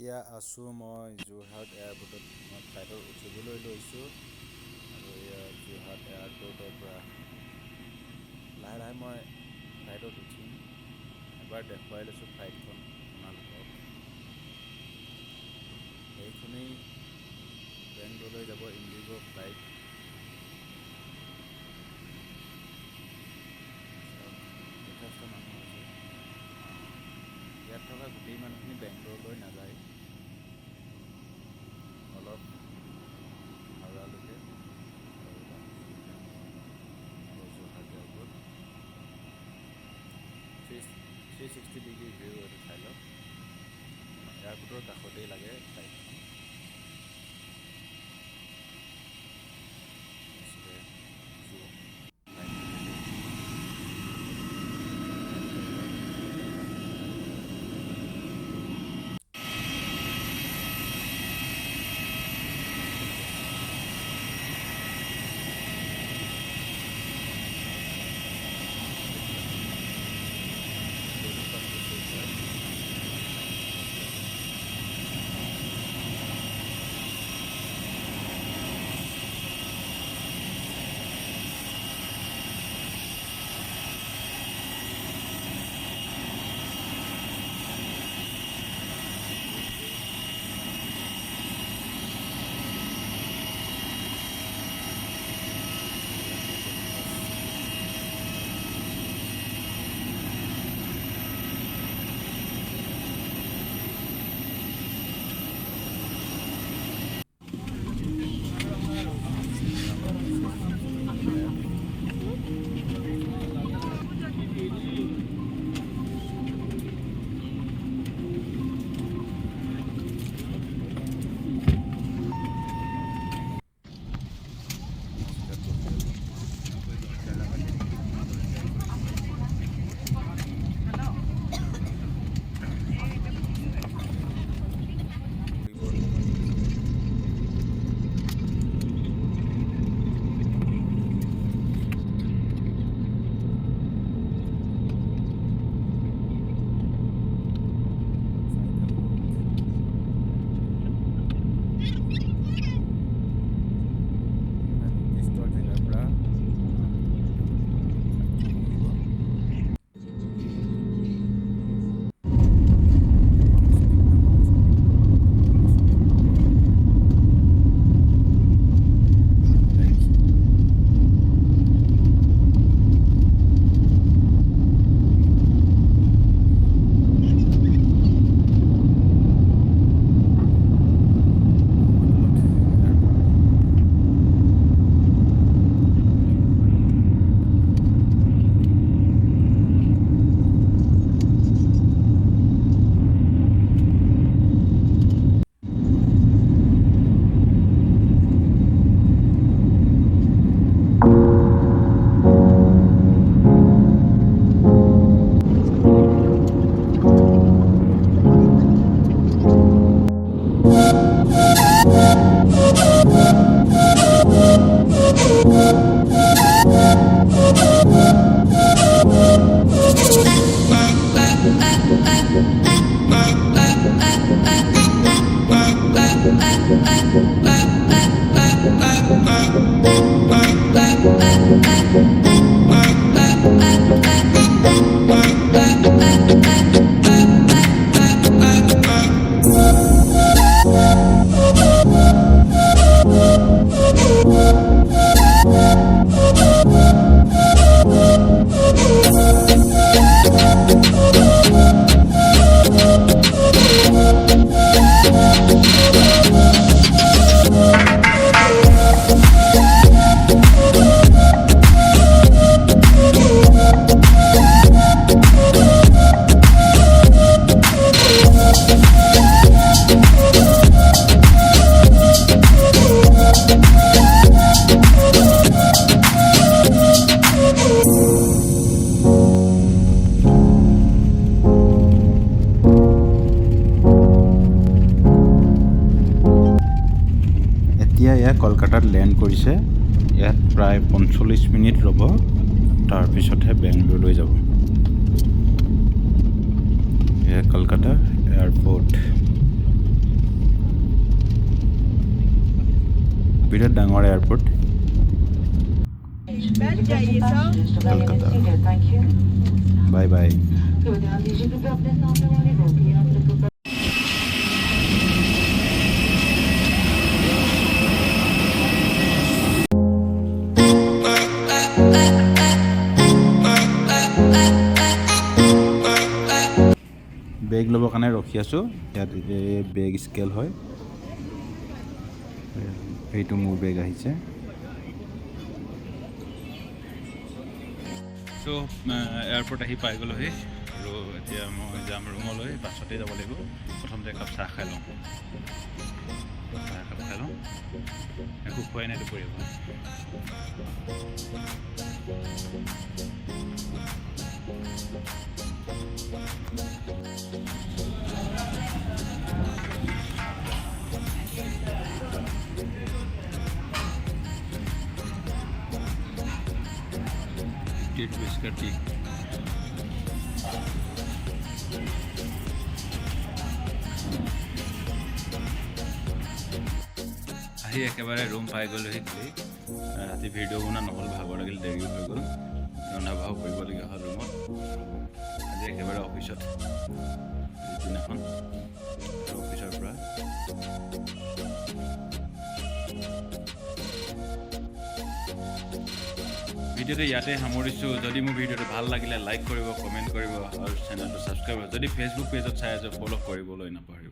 এতিয়া আছোঁ মই যোৰহাট এয়াৰপৰ্টত। মই ফ্লাইটত উঠিবলৈ লৈছোঁ আৰু এয়া যোৰহাট এয়াৰপৰ্টৰ পৰা লাহে লাহে মই ফ্লাইটত উঠিম। এবাৰ দেখুৱাই লৈছোঁ ফ্লাইটখন আপোনালোকক। এইখনেই বেংগলৰলৈ যাব ইণ্ডিগ' ফ্লাইট। যথেষ্ট মানুহ আছে। ইয়াত থকা গোটেই মানুহখিনি বেংগলৰলৈ নাযায়, অলপ হাওৰালৈকে যোৰহাট এয়াৰপৰ্ট 360 ডিগ্ৰী ভিউ এইটো চাই লওক। এয়াৰপৰ্টৰ কাষতেই লাগে ফ্লাইটখন। এয়া কলকাতাত লেণ্ড কৰিছে। ইয়াত প্ৰায় 45 মিনিট ৰ'ব, তাৰপিছতহে বেংগলৰলৈ যাব। এয়া কলকাতা এয়াৰপৰ্ট। বিৰাট ডাঙৰ এয়াৰপৰ্ট কলকাতা বাই বাই বেগ ল'বৰ কাৰণে ৰখি আছোঁ ইয়াত বেগ স্কেল হয় এইটো মোৰ বেগ আহিছে চ' এয়াৰপৰ্ট আহি পাই গ'লোহি আৰু এতিয়া মই যাম ৰুমলৈ বাছতে যাব লাগিব প্ৰথমতে একাপ চাহ খাই লওঁ একো খোৱাই নাই দুপৰীয়া बिस्कुट टी আহি একেবাৰে ৰুম পাই গ'লোহি ৰাতি ভিডিঅ' বনোৱা নহ'ল ভাগৰ লাগিল দেৰি হৈ গ'ল ৰন্ধা বঢ়া কৰিবলগীয়া হ'ল ৰুমত আজি একেবাৰে অফিচত দিনাখন অফিচৰ পৰা ভিডিঅ'টো ইয়াতে সামৰিছোঁ যদি মোৰ ভিডিঅ'টো ভাল লাগিলে লাইক কৰিব কমেণ্ট কৰিব আৰু চেনেলটো ছাবস্ক্ৰাইব কৰিব যদি ফেচবুক পেজত চাই আছে ফ'ল' কৰিবলৈ নাপাহৰিব